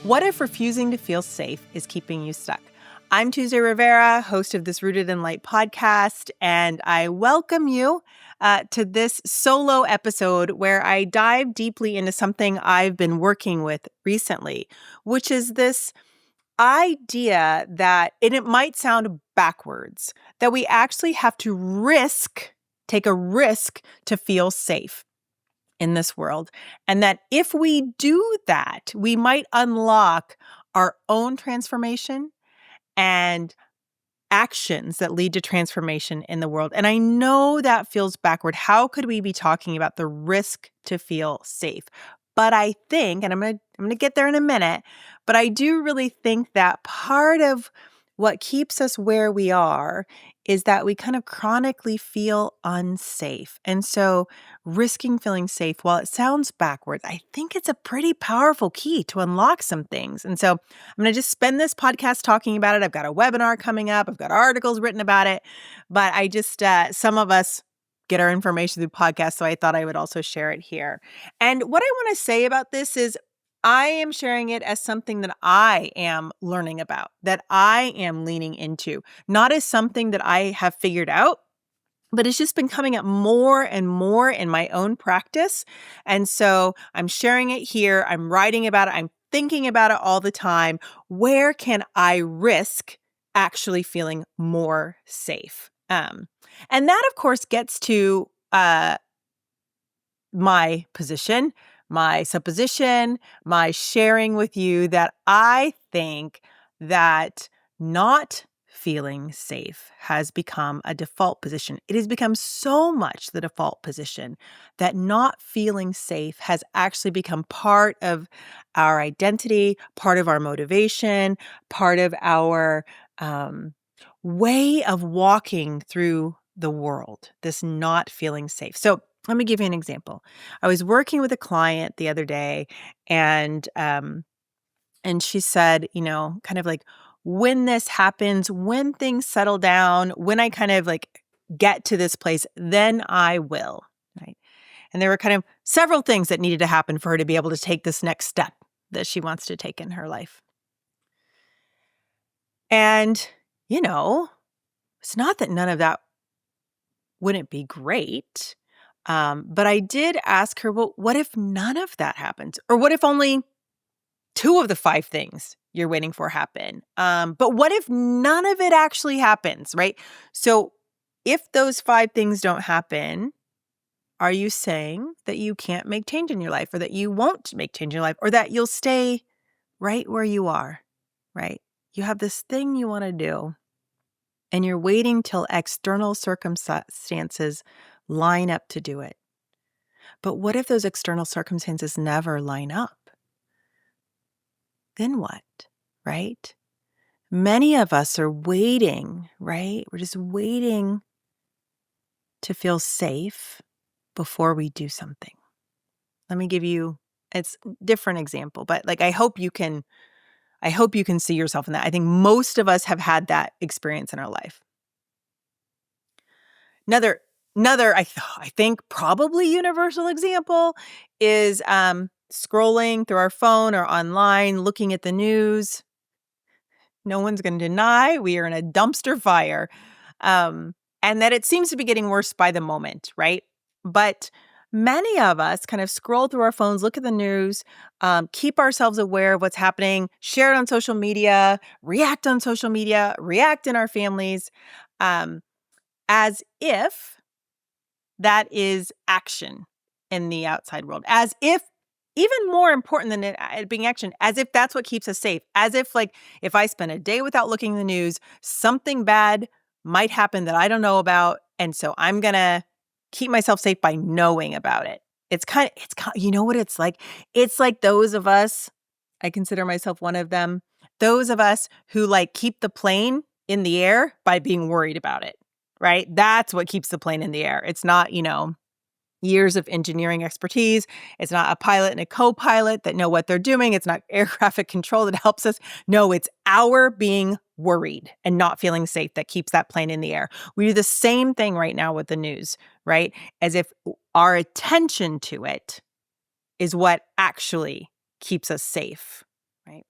What if refusing to feel safe is keeping you stuck? I'm Tuesday Rivera, host of this Rooted in Light podcast, and I welcome you to this solo episode where I dive deeply into something I've been working with recently, which is this idea that, and it might sound backwards, that we actually have to take a risk to feel safe in this world. And that if we do that, we might unlock our own transformation and actions that lead to transformation in the world. And I know that feels backward. How could we be talking about the risk to feel safe? But I think, and I'm going to get there in a minute, but I do really think that part of what keeps us where we are is that we kind of chronically feel unsafe. And so risking feeling safe, while it sounds backwards, I think it's a pretty powerful key to unlock some things. And so I'm going to just spend this podcast talking about it. I've got a webinar coming up. I've got articles written about it. But I just, some of us get our information through podcasts, so I thought I would also share it here. And what I want to say about this is I am sharing it as something that I am learning about, that I am leaning into, not as something that I have figured out, but it's just been coming up more and more in my own practice. And so I'm sharing it here. I'm writing about it. I'm thinking about it all the time. Where can I risk actually feeling more safe? And that, of course, gets to my position, my supposition, my sharing with you that I think that not feeling safe has become a default position. It has become so much the default position that not feeling safe has actually become part of our identity, part of our motivation, part of our way of walking through the world, this not feeling safe. So let me give you an example. I was working with a client the other day, and she said, kind of like, when this happens, when things settle down, when I kind of like get to this place, then I will, right? And there were kind of several things that needed to happen for her to be able to take this next step that she wants to take in her life. And, it's not that none of that wouldn't be great. But I did ask her, well, what if none of that happens? Or what if only 2 of the 5 things you're waiting for happen? But what if none of it actually happens, right? So if those 5 things don't happen, are you saying that you can't make change in your life, or that you won't make change in your life, or that you'll stay right where you are, right? You have this thing you want to do, and you're waiting till external circumstances line up to do it. But what if those external circumstances never line up? Then what, right? Many of us are waiting, right? We're just waiting to feel safe before we do something. Let me give you, it's a different example, but like I hope you can see yourself in that. I think most of us have had that experience in our life. Another I think probably universal example is scrolling through our phone or online, looking at the news. No one's going to deny we are in a dumpster fire, and that it seems to be getting worse by the moment, right? But many of us kind of scroll through our phones, look at the news, keep ourselves aware of what's happening, share it on social media, react on social media, react in our families, as if that is action in the outside world, as if, even more important than it being action, as if that's what keeps us safe, as if like if I spend a day without looking at the news, something bad might happen that I don't know about, and so I'm going to keep myself safe by knowing about it. It's kind of, you know what it's like? It's like those of us, I consider myself one of them, those of us who like keep the plane in the air by being worried about it. Right? That's what keeps the plane in the air. It's not, years of engineering expertise. It's not a pilot and a co-pilot that know what they're doing. It's not air traffic control that helps us. No, it's our being worried and not feeling safe that keeps that plane in the air. We do the same thing right now with the news, right? As if our attention to it is what actually keeps us safe, right?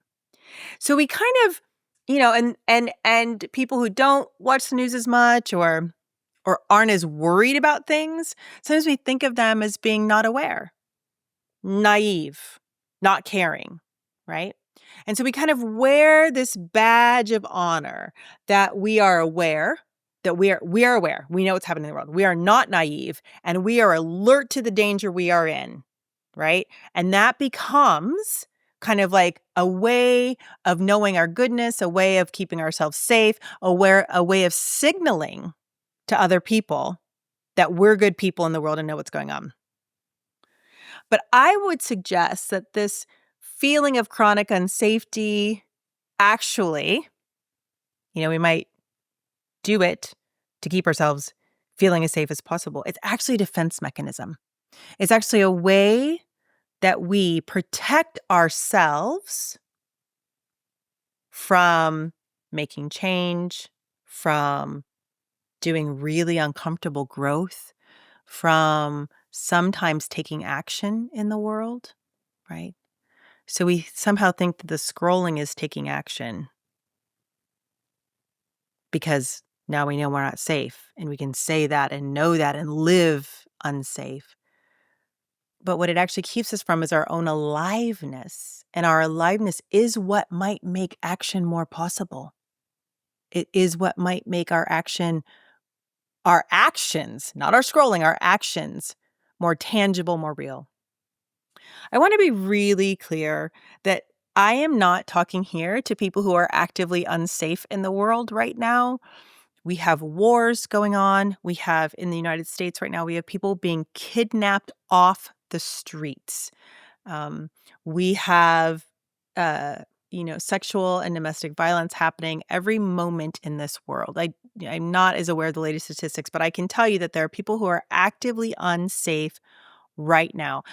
So we kind of, and people who don't watch the news as much or aren't as worried about things, sometimes we think of them as being not aware, naive, not caring, right? And so we kind of wear this badge of honor that we are aware, that we are aware. We know what's happening in the world. We are not naive, and we are alert to the danger we are in, right? And that becomes kind of like a way of knowing our goodness, a way of keeping ourselves safe, a way of signaling to other people that we're good people in the world and know what's going on. But I would suggest that this feeling of chronic unsafety actually, we might do it to keep ourselves feeling as safe as possible. It's actually a defense mechanism. It's actually a way that we protect ourselves from making change, from doing really uncomfortable growth, from sometimes taking action in the world, right? So we somehow think that the scrolling is taking action because now we know we're not safe and we can say that and know that and live unsafe. But what it actually keeps us from is our own aliveness. And our aliveness is what might make action more possible. It is what might make our actions, not our scrolling, our actions more tangible, more real. I want to be really clear that I am not talking here to people who are actively unsafe in the world right now. We have wars going on. We have in the United States right now, we have people being kidnapped off the streets. We have, sexual and domestic violence happening every moment in this world. I'm not as aware of the latest statistics, but I can tell you that there are people who are actively unsafe right now.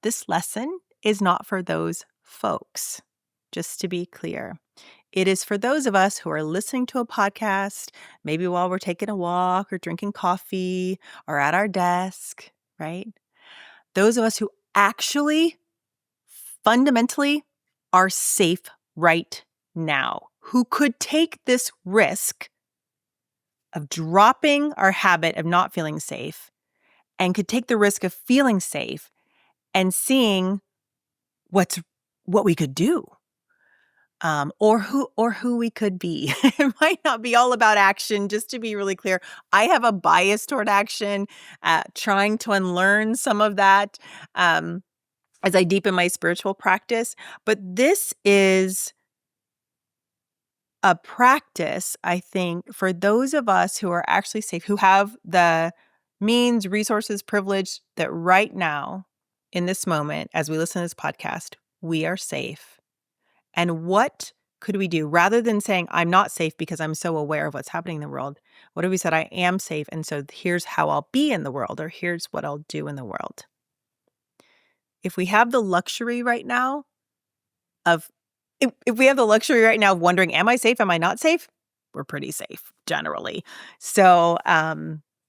This lesson is not for those folks, just to be clear. It is for those of us who are listening to a podcast, maybe while we're taking a walk or drinking coffee or at our desk, right? Those of us who actually fundamentally are safe right now, who could take this risk of dropping our habit of not feeling safe and could take the risk of feeling safe and seeing what we could do. Or who we could be. It might not be all about action, just to be really clear. I have a bias toward action, trying to unlearn some of that as I deepen my spiritual practice. But this is a practice, I think, for those of us who are actually safe, who have the means, resources, privilege that right now, in this moment, as we listen to this podcast, we are safe. And what could we do rather than saying, I'm not safe because I'm so aware of what's happening in the world? What if we said, I am safe, and so here's how I'll be in the world, or here's what I'll do in the world? If we have the luxury right now of, if we have the luxury right now of wondering, am I safe? Am I not safe? We're pretty safe generally. So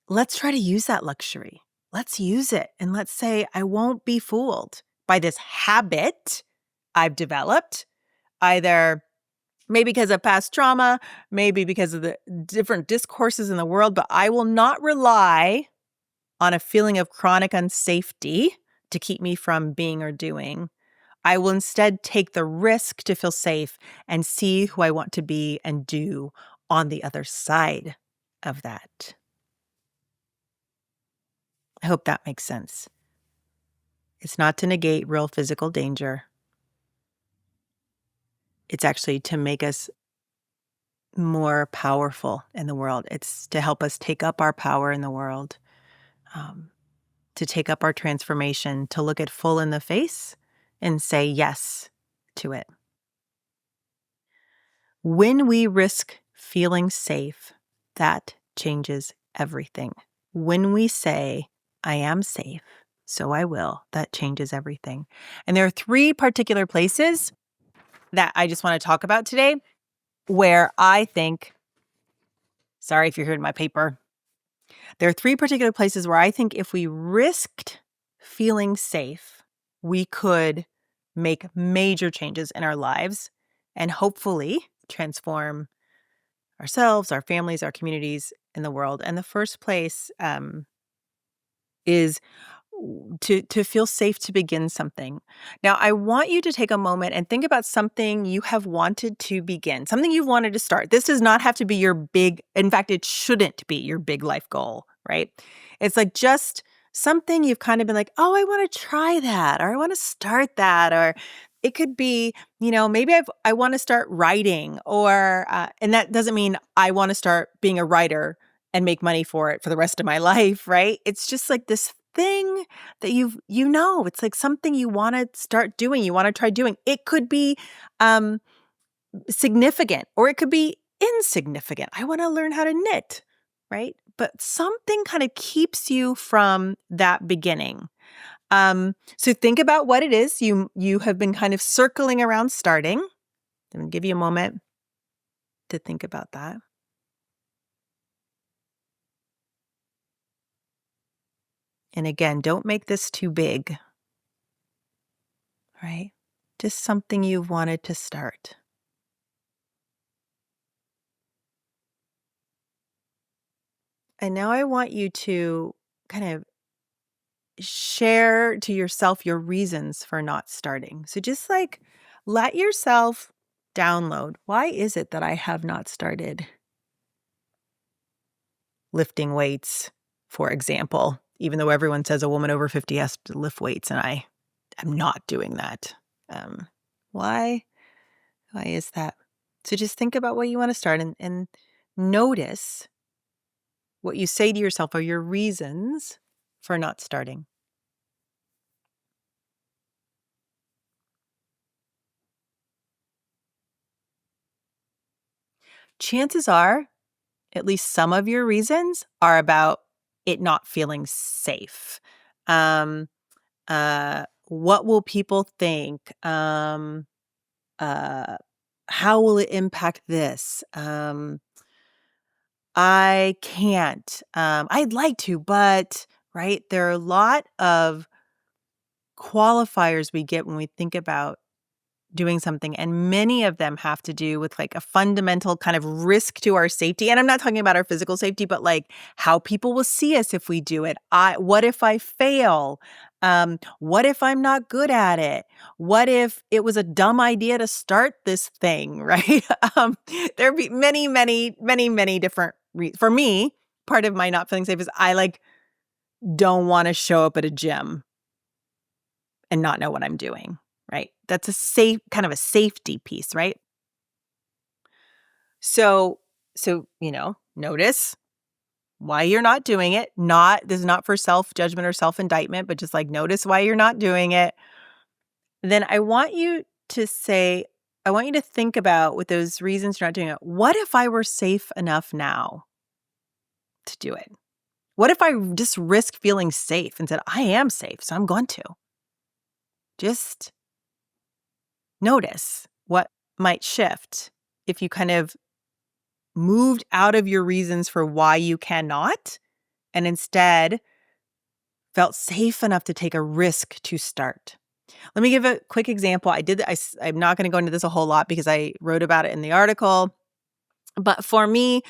let's try to use that luxury. Let's use it. And let's say, I won't be fooled by this habit I've developed, either maybe because of past trauma, maybe because of the different discourses in the world, but I will not rely on a feeling of chronic unsafety to keep me from being or doing. I will instead take the risk to feel safe and see who I want to be and do on the other side of that. I hope that makes sense. It's not to negate real physical danger. It's actually to make us more powerful in the world. It's to help us take up our power in the world, to take up our transformation, to look it full in the face and say yes to it. When we risk feeling safe, that changes everything. When we say, I am safe, so I will, that changes everything. And there are 3 particular places that I just want to talk about today where I think, sorry if you're hearing my paper, there are 3 particular places where I think if we risked feeling safe, we could make major changes in our lives and hopefully transform ourselves, our families, our communities, in the world. And the first place is to feel safe to begin something. Now, I want you to take a moment and think about something you have wanted to begin, something you've wanted to start. This does not have to be your big, in fact, it shouldn't be your big life goal, right? It's like just something you've kind of been like, oh, I want to try that, or I want to start that, or it could be, maybe I want to start writing, or and that doesn't mean I want to start being a writer and make money for it for the rest of my life, right? It's just like this thing that it's like something you want to start doing, you want to try doing. It could be um significant or it could be insignificant. I want to learn how to knit, right? But something kind of keeps you from that beginning. So think about what it is you have been kind of circling around starting. I'm going to give you a moment to think about that. And again, don't make this too big, right? Just something you've wanted to start. And now I want you to kind of share to yourself your reasons for not starting. So just like let yourself download. Why is it that I have not started lifting weights, for example, even though everyone says a woman over 50 has to lift weights and I am not doing that. Um, why? Why is that? So just think about what you want to start and notice what you say to yourself are your reasons for not starting. Chances are, at least some of your reasons are about it not feeling safe. What will people think? How will it impact this? I can't. I'd like to, but right, there are a lot of qualifiers we get when we think about doing something, and many of them have to do with like a fundamental kind of risk to our safety. And I'm not talking about our physical safety, but like how people will see us if we do it. What if I fail? What if I'm not good at it? What if it was a dumb idea to start this thing, right? There'd be many, many, many, many different for me, part of my not feeling safe is I like don't want to show up at a gym and not know what I'm doing, right? That's a safe kind of a safety piece, right? So notice why you're not doing it. This is not for self-judgment or self-indictment, but just like notice why you're not doing it. Then I want you to think about with those reasons you're not doing it, what if I were safe enough now to do it? What if I just risk feeling safe and said, I am safe, so I'm going to? Just notice what might shift if you kind of moved out of your reasons for why you cannot and instead felt safe enough to take a risk to start. Let me give a quick example. I'm not going to go into this a whole lot because I wrote about it in the article. But for me,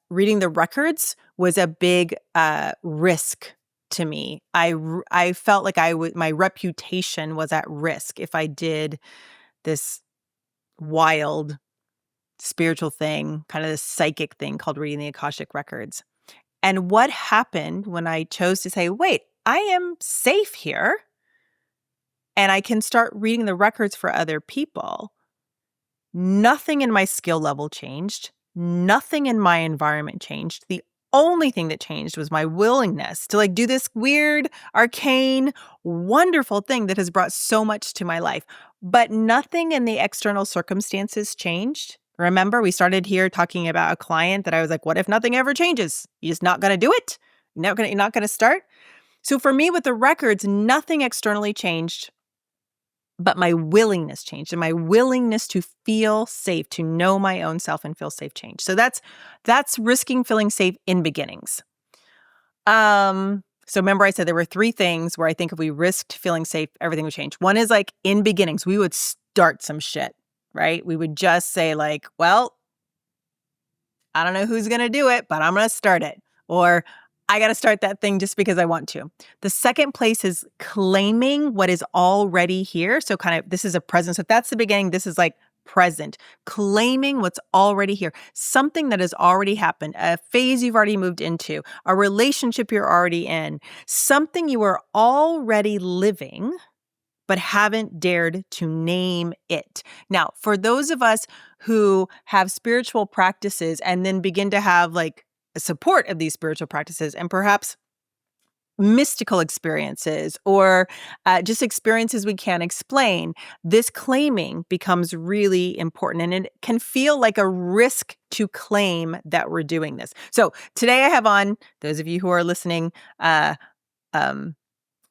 reading the records was a big risk to me. I felt like my reputation was at risk if I did this wild spiritual thing, kind of this psychic thing called reading the Akashic records. And what happened when I chose to say, wait, I am safe here and I can start reading the records for other people? Nothing in my skill level changed. Nothing in my environment changed. The only thing that changed was my willingness to like do this weird, arcane, wonderful thing that has brought so much to my life. But nothing in the external circumstances changed. Remember, we started here talking about a client that I was like, what if nothing ever changes? You're just not going to do it? You're not going to start? So for me with the records, nothing externally changed. But my willingness changed, and my willingness to feel safe, to know my own self and feel safe changed. So that's risking feeling safe in beginnings. So remember I said there were 3 things where I think if we risked feeling safe, everything would change. One is like in beginnings, we would start some shit, right? We would just say like, well, I don't know who's going to do it, but I'm going to start it. Or I got to start that thing just because I want to. The second place is claiming what is already here. So kind of this is a present. So if that's the beginning, this is like present, claiming what's already here, something that has already happened, a phase you've already moved into, a relationship you're already in, something you are already living but haven't dared to name it. Now, for those of us who have spiritual practices and then begin to have like support of these spiritual practices and perhaps mystical experiences or just experiences we can't explain, this claiming becomes really important. And it can feel like a risk to claim that we're doing this. So today I have on, those of you who are uh, um,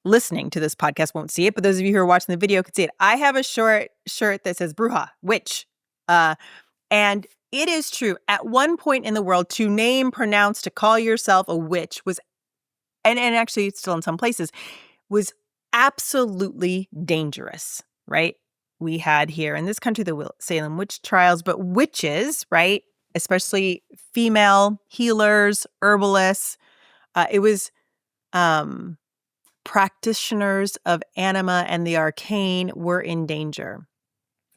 listening to this podcast won't see it, but those of you who are watching the video can see it. I have a short shirt that says Bruja, witch. And it is true. At one point in the world, to name, pronounce, to call yourself a witch was, and actually it's still in some places, was absolutely dangerous, right? We had here in this country the Salem witch trials, but witches, right? Especially female healers, herbalists. It was practitioners of anima and the arcane were in danger.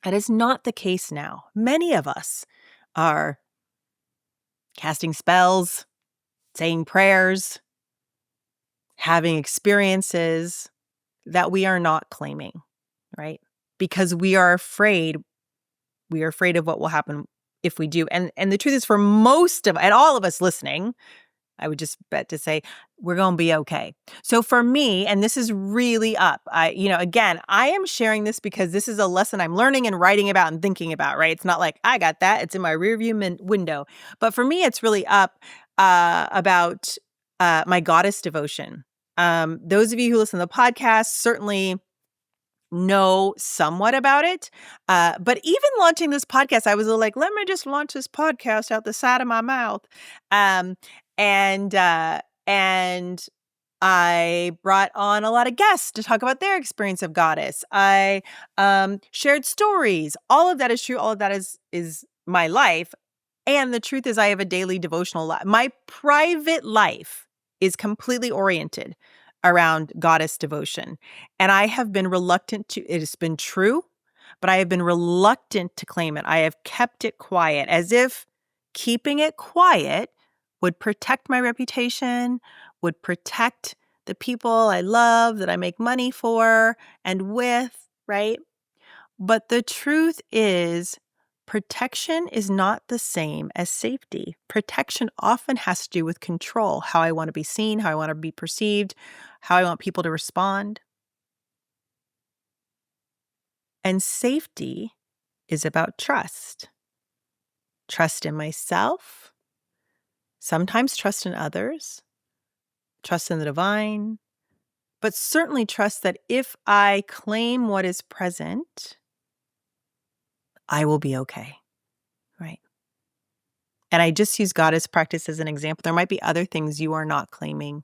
That is not the case now. Many of us are casting spells, saying prayers, having experiences that we are not claiming, right? Because we are afraid. We are afraid of what will happen if we do. And the truth is, for most of, and all of us listening, I would just bet to say we're going to be okay. So for me, and this is really up, again, I am sharing this because this is a lesson I'm learning and writing about and thinking about, right? It's not like I got that. It's in my rearview window. But for me, it's really up about my goddess devotion. Those of you who listen to the podcast certainly know somewhat about it. But even launching this podcast, I was like, let me just launch this podcast out the side of my mouth. Um, and I brought on a lot of guests to talk about their experience of goddess. I shared stories. All of that is true. All of that is my life. And the truth is, I have a daily devotional life. My private life is completely oriented around goddess devotion. And I have been reluctant to, it has been true, but I have been reluctant to claim it. I have kept it quiet as if keeping it quiet would protect my reputation, would protect the people I love, that I make money for and with, right? But the truth is, protection is not the same as safety. Protection often has to do with control, how I want to be seen, how I want to be perceived, how I want people to respond. And safety is about trust. Trust in myself, sometimes trust in others, trust in the divine, but certainly trust that if I claim what is present, I will be okay, right? And I just use goddess practice as an example. There might be other things you are not claiming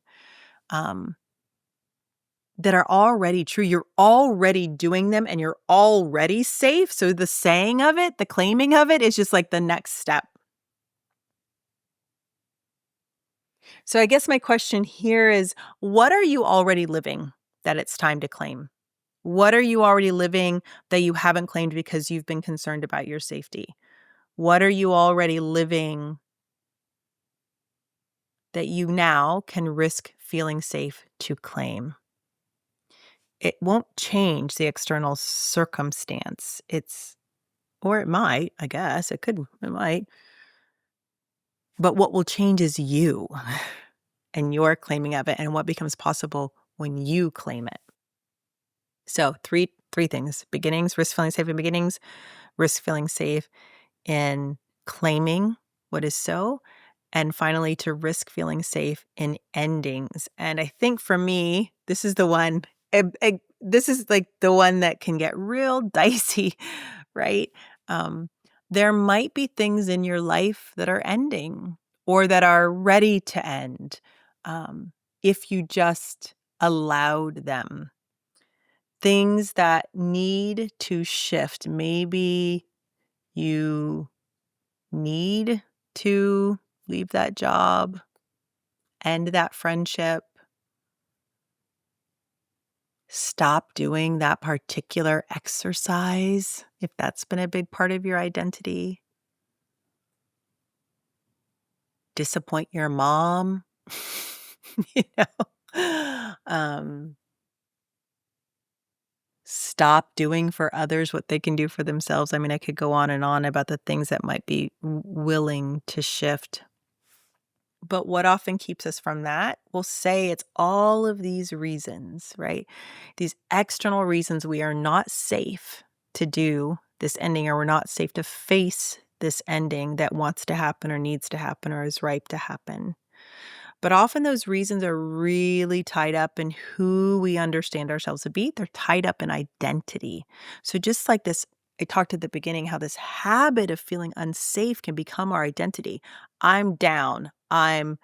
that are already true. You're already doing them and you're already safe. So the saying of it, the claiming of it is just like the next step. So I guess my question here is, what are you already living that it's time to claim? What are you already living that you haven't claimed because you've been concerned about your safety? What are you already living that you now can risk feeling safe to claim? It won't change the external circumstance. Or it might, I guess. It might. But what will change is you and your claiming of it and what becomes possible when you claim it. So three things: beginnings, risk feeling safe in beginnings, risk feeling safe in claiming what is so, and finally to risk feeling safe in endings. And I think for me, this is the one, this is like the one that can get real dicey, right? There might be things in your life that are ending or that are ready to end. if you just allowed them. Things that need to shift. Maybe you need to leave that job, end that friendship, stop doing that particular exercise, if that's been a big part of your identity, disappoint your mom, you know, stop doing for others what they can do for themselves. I mean, I could go on and on about the things that might be willing to shift. But what often keeps us from that, we'll say it's all of these reasons, right? These external reasons we are not safe to do this ending, or we're not safe to face this ending that wants to happen or needs to happen or is ripe to happen. But often those reasons are really tied up in who we understand ourselves to be. They're tied up in identity. So just like this, I talked at the beginning how this habit of feeling unsafe can become our identity. I'm down. I'm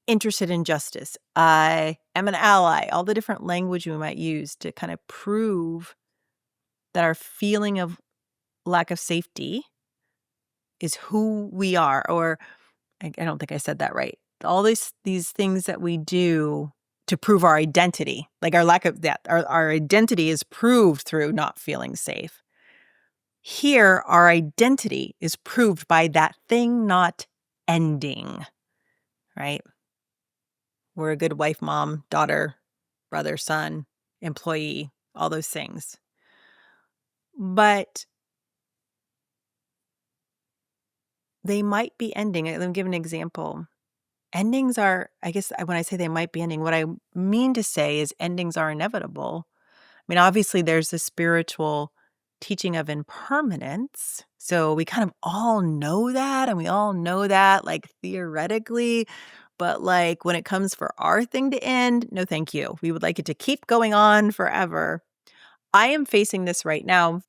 interested in justice. I am an ally. All the different language we might use to kind of prove that our feeling of lack of safety is who we are. Or I don't think I said that right. All these things that we do to prove our identity, like our lack of that, our identity is proved through not feeling safe. Here, our identity is proved by that thing not ending, right? We're a good wife, mom, daughter, brother, son, employee, all those things. But they might be ending. Let me give an example. Endings are, I guess when I say they might be ending, what I mean to say is endings are inevitable. I mean, obviously there's the spiritual teaching of impermanence. So we kind of all know that, and we all know that like theoretically, but like when it comes for our thing to end, no thank you. We would like it to keep going on forever. I am facing this right now.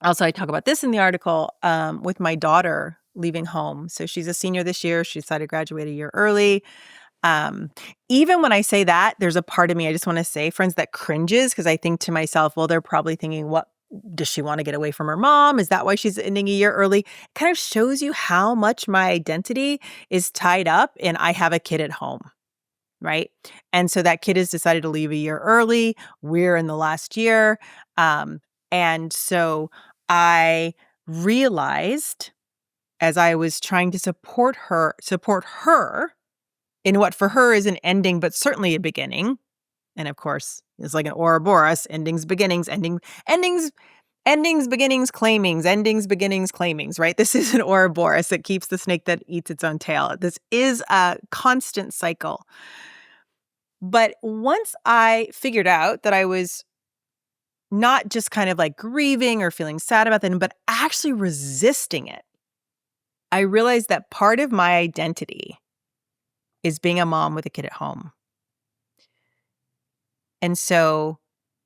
Also, I talk about this in the article with my daughter leaving home. So she's a senior this year. She decided to graduate a year early. Um, Even when I say that, there's a part of me, I just want to say, friends, that cringes because I think to myself, well, they're probably thinking, what does she want to get away from her mom? Is that why she's ending a year early? It kind of shows you how much my identity is tied up in I have a kid at home, right? And so that kid has decided to leave a year early. We're in the last year. Um, and so I realized as I was trying to support her in what for her is an ending, but certainly a beginning. And of course, it's like an Ouroboros, endings, beginnings, endings, beginnings, claimings, endings, beginnings, claimings, right? This is an Ouroboros that keeps the snake that eats its own tail. This is a constant cycle. But once I figured out that I was not just kind of like grieving or feeling sad about them, but actually resisting it, I realized that part of my identity is being a mom with a kid at home. And so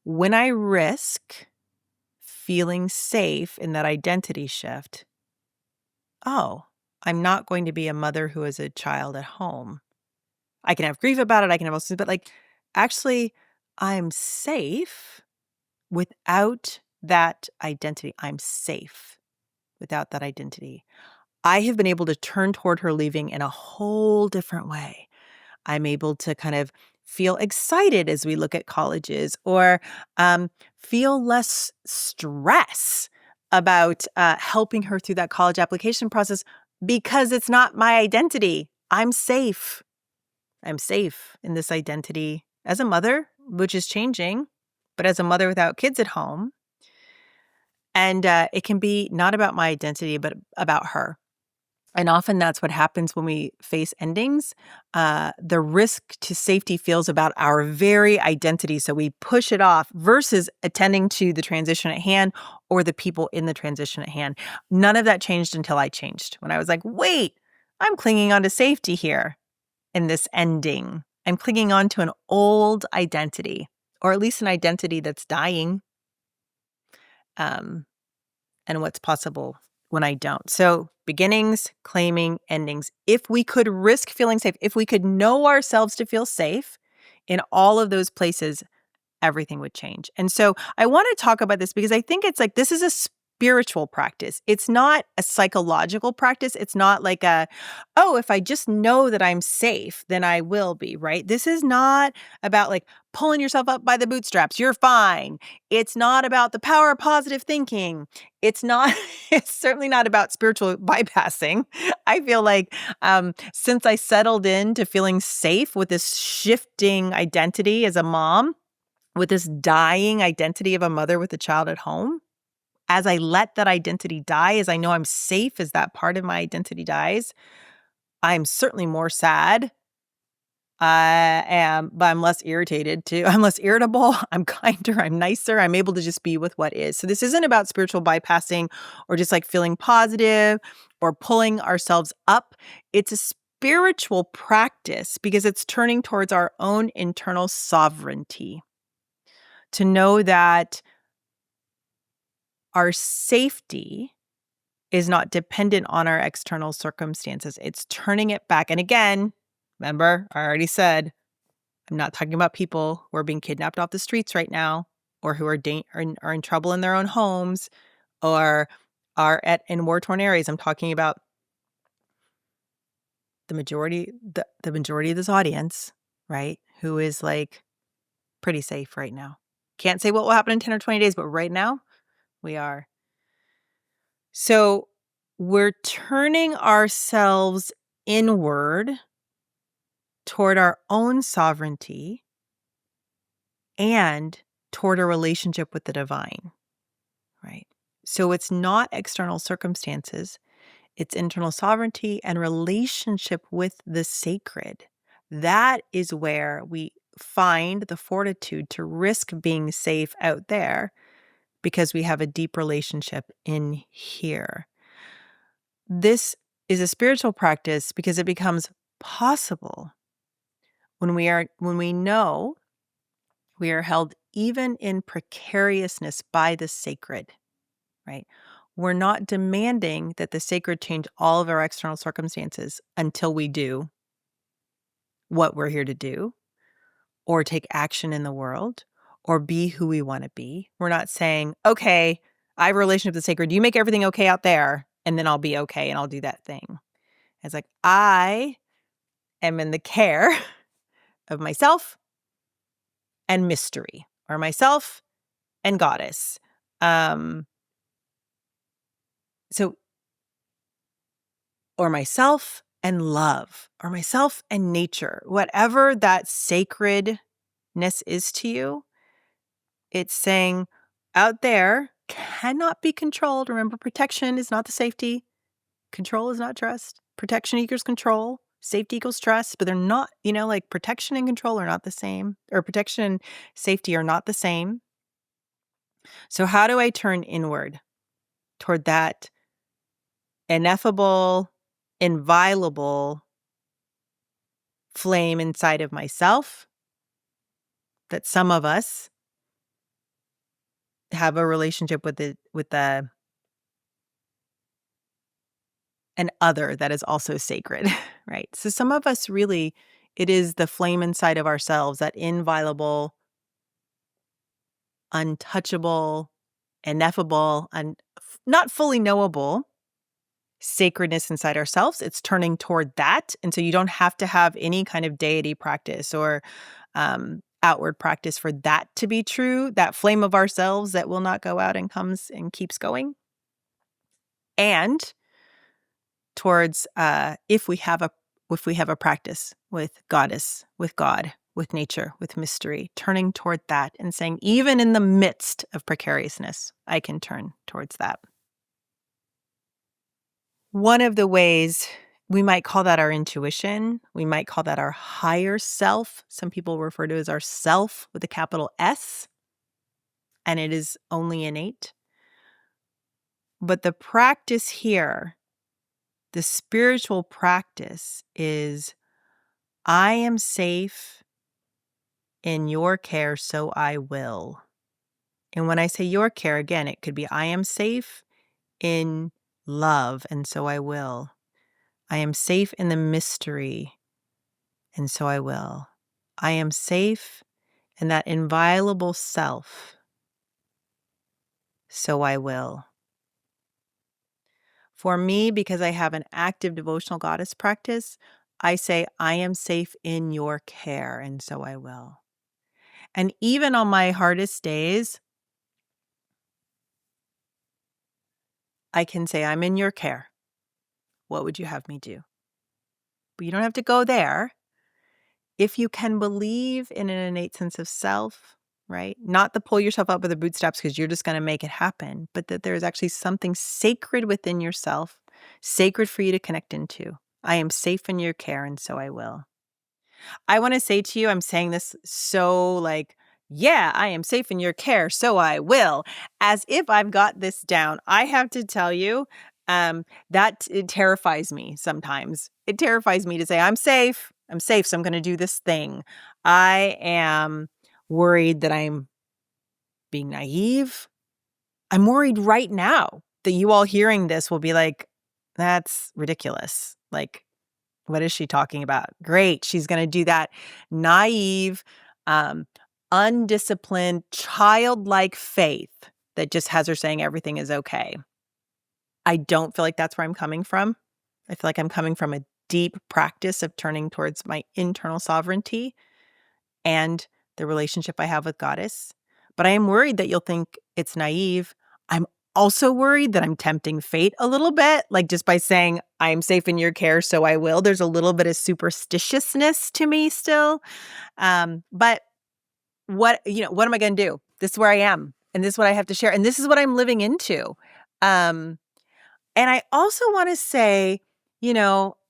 when I risk feeling safe in that identity shift, oh, I'm not going to be a mother who has a child at home. I can have grief about it. I can have also, but like, actually, I'm safe without that identity. I'm safe without that identity. I have been able to turn toward her leaving in a whole different way. I'm able to kind of feel excited as we look at colleges, or feel less stress about helping her through that college application process because it's not my identity. I'm safe. I'm safe in this identity as a mother, which is changing, but as a mother without kids at home. And it can be not about my identity, but about her. And often that's what happens when we face endings. The risk to safety feels about our very identity. So we push it off versus attending to the transition at hand or the people in the transition at hand. None of that changed until I changed. When I was like, wait, I'm clinging on to safety here in this ending. I'm clinging on to an old identity, or at least an identity that's dying. And what's possible when I don't. So beginnings, claiming, endings. If we could risk feeling safe, if we could know ourselves to feel safe in all of those places, everything would change. And so I want to talk about this because I think it's like this is a spiritual practice. It's not a psychological practice. It's not like oh, if I just know that I'm safe, then I will be, right? This is not about like pulling yourself up by the bootstraps. You're fine. It's not about the power of positive thinking. It's not, it's certainly not about spiritual bypassing. I feel like since I settled into feeling safe with this shifting identity as a mom, with this dying identity of a mother with a child at home, as I let that identity die, as I know I'm safe as that part of my identity dies, I'm certainly more sad. I am, but I'm less irritated too. I'm less irritable. I'm kinder. I'm nicer. I'm able to just be with what is. So this isn't about spiritual bypassing or just like feeling positive or pulling ourselves up. It's a spiritual practice because it's turning towards our own internal sovereignty. To know that our safety is not dependent on our external circumstances. It's turning it back. And again, remember, I already said, I'm not talking about people who are being kidnapped off the streets right now or who are in trouble in their own homes or are in war-torn areas. I'm talking about the majority of this audience, right, who is like pretty safe right now. Can't say what will happen in 10 or 20 days, but right now we are. So we're turning ourselves inward toward our own sovereignty and toward a relationship with the divine, right? So it's not external circumstances, it's internal sovereignty and relationship with the sacred. That is where we find the fortitude to risk being safe out there because we have a deep relationship in here. This is a spiritual practice because it becomes possible when we know we are held even in precariousness by the sacred, right? We're not demanding that the sacred change all of our external circumstances until we do what we're here to do or take action in the world or be who we want to be. We're not saying, okay, I have a relationship with the sacred. You make everything okay out there and then I'll be okay and I'll do that thing. It's like, I am in the care of myself and mystery, or myself and goddess. So, or myself and love, or myself and nature, whatever that sacredness is to you, it's saying out there cannot be controlled. Remember, protection is not the safety. Control is not trust. Protection equals control. Safety equals trust, but they're not, like protection and control are not the same, or protection and safety are not the same. So how do I turn inward toward that ineffable, inviolable flame inside of myself that some of us have a relationship with an other that is also sacred, right? So some of us really, it is the flame inside of ourselves, that inviolable, untouchable, ineffable, and not fully knowable sacredness inside ourselves. It's turning toward that. And so you don't have to have any kind of deity practice or outward practice for that to be true, that flame of ourselves that will not go out and comes and keeps going. And towards if we have a practice with goddess, with God, with nature, with mystery, turning toward that and saying, even in the midst of precariousness, I can turn towards that. One of the ways we might call that our intuition, we might call that our higher self. Some people refer to it as our self with a capital S, and it is only innate. But the practice here, the spiritual practice is, I am safe in your care, so I will. And when I say your care, again, it could be I am safe in love, and so I will. I am safe in the mystery, and so I will. I am safe in that inviolable self, so I will. For me, because I have an active devotional goddess practice, I say, I am safe in your care, and so I will. And even on my hardest days, I can say, I'm in your care. What would you have me do? But you don't have to go there. If you can believe in an innate sense of self, right? Not the pull yourself up by the bootstraps because you're just going to make it happen, but that there's actually something sacred within yourself, sacred for you to connect into. I am safe in your care, and so I will. I want to say to you, I'm saying this so like, yeah, I am safe in your care, so I will, as if I've got this down. I have to tell you, that it terrifies me sometimes. It terrifies me to say, I'm safe, so I'm going to do this thing. I am worried that I'm being naive. I'm worried right now that you all hearing this will be like, that's ridiculous. Like, what is she talking about? Great. She's going to do that naive, um, undisciplined, childlike faith that just has her saying everything is okay. I don't feel like that's where I'm coming from. I feel like I'm coming from a deep practice of turning towards my internal sovereignty and the relationship I have with Goddess. But I am worried that you'll think it's naive. I'm also worried that I'm tempting fate a little bit, like just by saying, I'm safe in your care, so I will. There's a little bit of superstitiousness to me still. But what am I going to do? This is where I am. And this is what I have to share. And this is what I'm living into. Um, and I also want to say,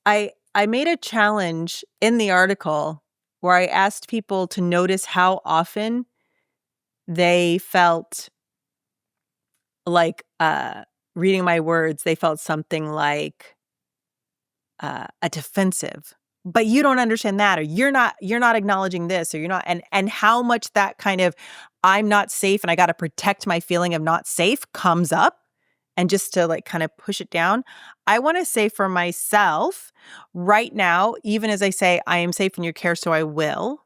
I made a challenge in the article where I asked people to notice how often they felt like reading my words, they felt something like a defensive. But you don't understand that, or you're not acknowledging this, or you're not, and how much that kind of I'm not safe and I got to protect my feeling of not safe comes up. And just to like kind of push it down, I want to say for myself right now, even as I say, I am safe in your care, so I will.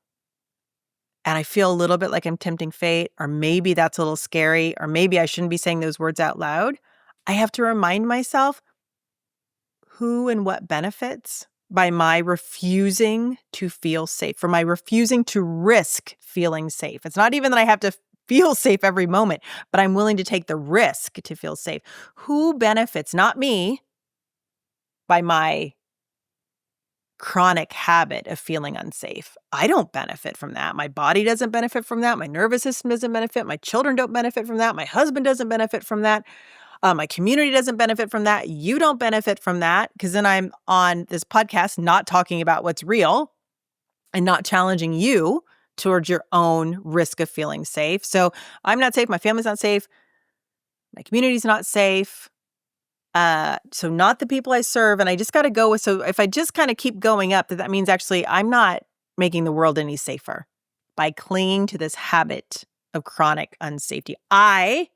And I feel a little bit like I'm tempting fate, or maybe that's a little scary, or maybe I shouldn't be saying those words out loud. I have to remind myself who and what benefits by my refusing to feel safe, for my refusing to risk feeling safe. It's not even that I have to feel safe every moment, but I'm willing to take the risk to feel safe. Who benefits, not me, by my chronic habit of feeling unsafe? I don't benefit from that. My body doesn't benefit from that. My nervous system doesn't benefit. My children don't benefit from that. My husband doesn't benefit from that. My community doesn't benefit from that. You don't benefit from that, because then I'm on this podcast not talking about what's real and not challenging you towards your own risk of feeling safe. So I'm not safe. My family's not safe. My community's not safe. So not the people I serve. And I just got to go with, so if I just kind of keep going up, that means actually I'm not making the world any safer by clinging to this habit of chronic unsafety. I,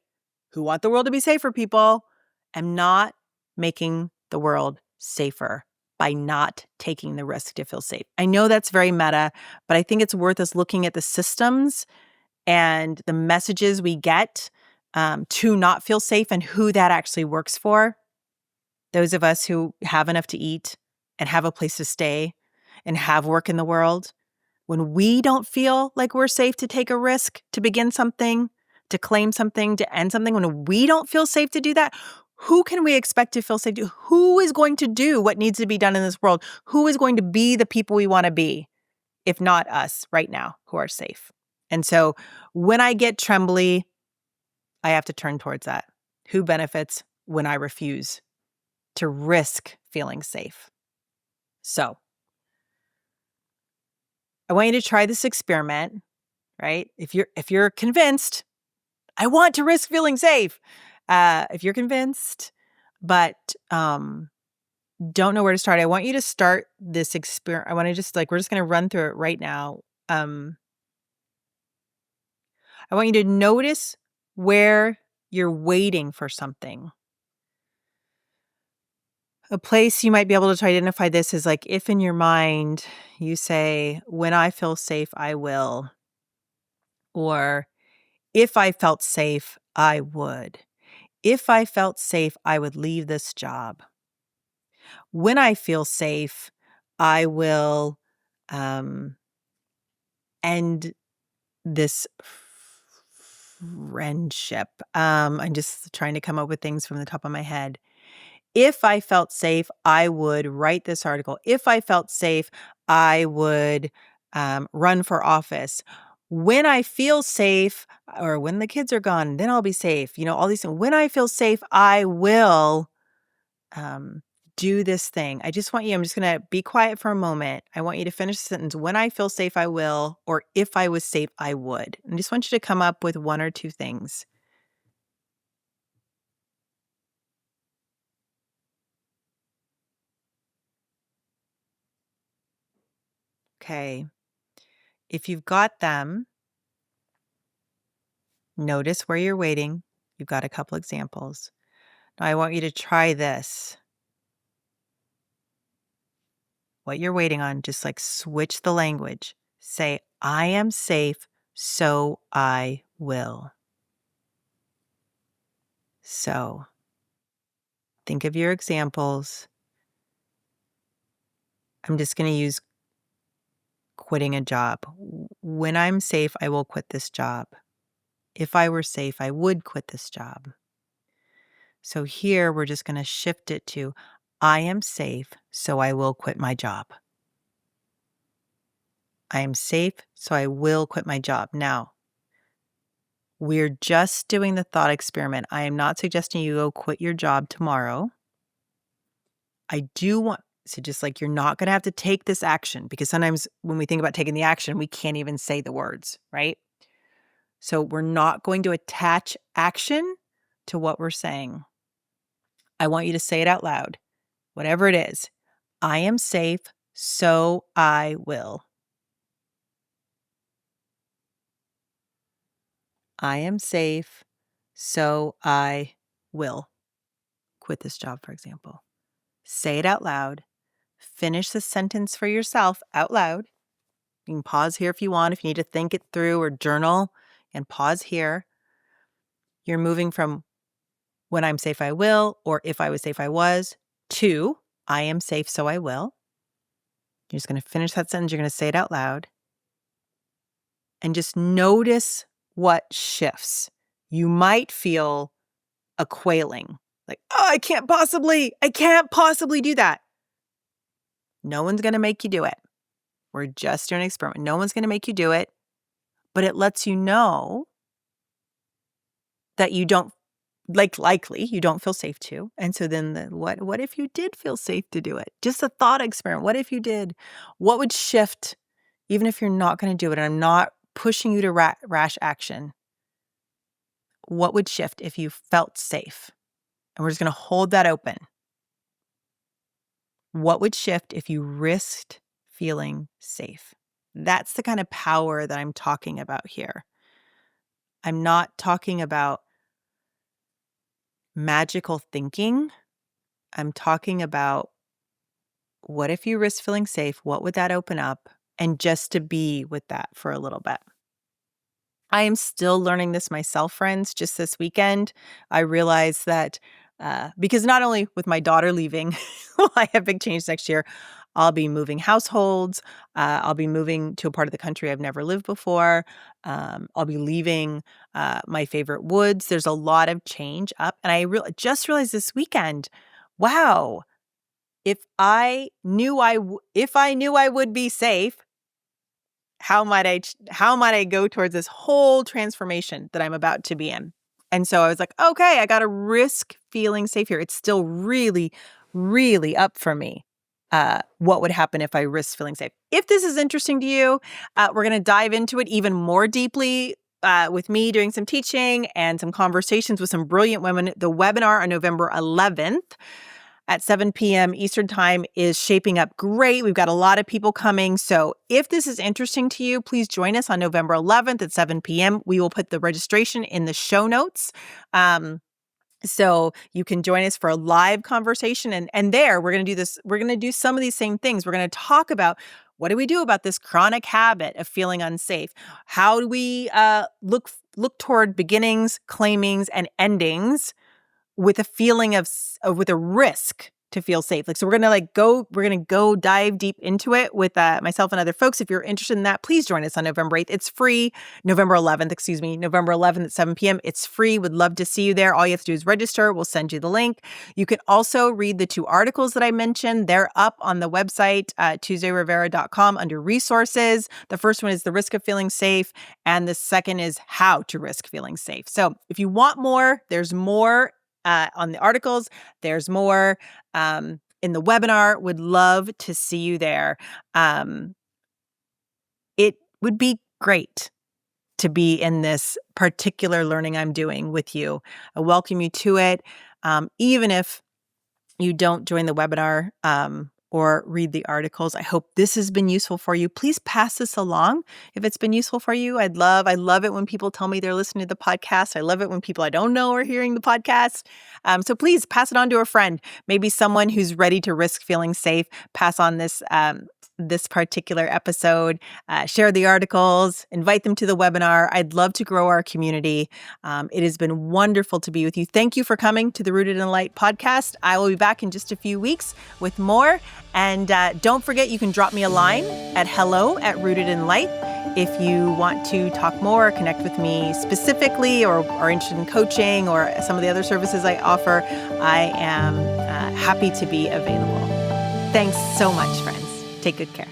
who want the world to be safer, people, am not making the world safer by not taking the risk to feel safe. I know that's very meta, but I think it's worth us looking at the systems and the messages we get to not feel safe and who that actually works for. Those of us who have enough to eat and have a place to stay and have work in the world, when we don't feel like we're safe to take a risk, to begin something, to claim something, to end something, when we don't feel safe to do that, who can we expect to feel safe to? Who is going to do what needs to be done in this world? Who is going to be the people we want to be, if not us right now who are safe? And so when I get trembly, I have to turn towards that. Who benefits when I refuse to risk feeling safe? So I want you to try this experiment, right? If you're convinced, I want to risk feeling safe. If you're convinced, but don't know where to start, I want you to start this experiment. I want to just we're just going to run through it right now. I want you to notice where you're waiting for something. A place you might be able to identify this is like if in your mind you say, when I feel safe, I will, or if I felt safe, I would. If I felt safe, I would leave this job. When I feel safe, I will um, end this friendship. I'm just trying to come up with things from the top of my head. If I felt safe, I would write this article. If I felt safe, I would run for office. When I feel safe, or when the kids are gone, then I'll be safe. All these things. When I feel safe, I will um, do this thing. I'm just going to be quiet for a moment. I want you to finish the sentence. When I feel safe, I will, or if I was safe, I would. I just want you to come up with one or two things. Okay. If you've got them, notice where you're waiting. You've got a couple examples. Now I want you to try this. What you're waiting on, just like switch the language. Say, I am safe, so I will. So think of your examples. I'm just going to use quitting a job. When I'm safe, I will quit this job. If I were safe, I would quit this job. So here we're just going to shift it to, I am safe, so I will quit my job. I am safe, so I will quit my job. Now, we're just doing the thought experiment. I am not suggesting you go quit your job tomorrow. I do want, so just like you're not going to have to take this action, because sometimes when we think about taking the action, we can't even say the words, right? So we're not going to attach action to what we're saying. I want you to say it out loud, whatever it is. I am safe, so I will. I am safe, so I will quit this job, for example. Say it out loud. Finish the sentence for yourself out loud. You can pause here if you want, if you need to think it through or journal, and pause here. You're moving from when I'm safe, I will, or if I was safe, I was, to I am safe, so I will. You're just going to finish that sentence. You're going to say it out loud. And just notice what shifts. You might feel a quailing, like, oh, I can't possibly do that. No one's going to make you do it. We're just doing an experiment. No one's going to make you do it, but it lets you know that you don't, likely you don't feel safe to. And so then what if you did feel safe to do it? Just a thought experiment. What if you did? What would shift, even if you're not going to do it? And I'm not pushing you to rash action. What would shift if you felt safe? And we're just going to hold that open. What would shift if you risked feeling safe? That's the kind of power that I'm talking about here. I'm not talking about magical thinking. I'm talking about, what if you risk feeling safe? What would that open up? And just to be with that for a little bit. I am still learning this myself, friends. Just this weekend, I realized that because not only with my daughter leaving, I have big changes next year. I'll be moving households. I'll be moving to a part of the country I've never lived before. I'll be leaving my favorite woods. There's a lot of change up. And I just realized this weekend, wow, if I knew I would be safe, how might I go towards this whole transformation that I'm about to be in? And so I was like, okay, I got to risk feeling safe here. It's still really, really up for me. What would happen if I risked feeling safe? If this is interesting to you, we're going to dive into it even more deeply with me doing some teaching and some conversations with some brilliant women. The webinar on November 11th at 7 p.m. Eastern Time is shaping up great. We've got a lot of people coming. So if this is interesting to you, please join us on November 11th at 7 p.m. We will put the registration in the show notes. So you can join us for a live conversation. And there, we're going to do this. We're going to do some of these same things. We're going to talk about what do we do about this chronic habit of feeling unsafe? How do we look toward beginnings, claimings, and endings with a feeling with a risk to feel safe. So we're going to go dive deep into it with myself and other folks. If you're interested in that, please join us on November 8th. It's free. November 11th at 7 p.m. It's free. Would love to see you there. All you have to do is register. We'll send you the link. You can also read the 2 articles that I mentioned. They're up on the website, TuesdayRivera.com under resources. The first one is The Risk of Feeling Safe. And the second is How to Risk Feeling Safe. So if you want more, there's more on the articles. There's more in the webinar. Would love to see you there. It would be great to be in this particular learning I'm doing with you. I welcome you to it. Even if you don't join the webinar or read the articles, I hope this has been useful for you. Please pass this along if it's been useful for you. I love it when people tell me they're listening to the podcast. I love it when people I don't know are hearing the podcast. So please pass it on to a friend, maybe someone who's ready to risk feeling safe. Pass on this particular episode, share the articles, invite them to the webinar. I'd love to grow our community. It has been wonderful to be with you. Thank you for coming to the Rooted in Light podcast. I will be back in just a few weeks with more. And don't forget, you can drop me a line at hello@rootedinlight if you want to talk more or connect with me specifically or are interested in coaching or some of the other services I offer. I am happy to be available. Thanks so much, friends. Take good care.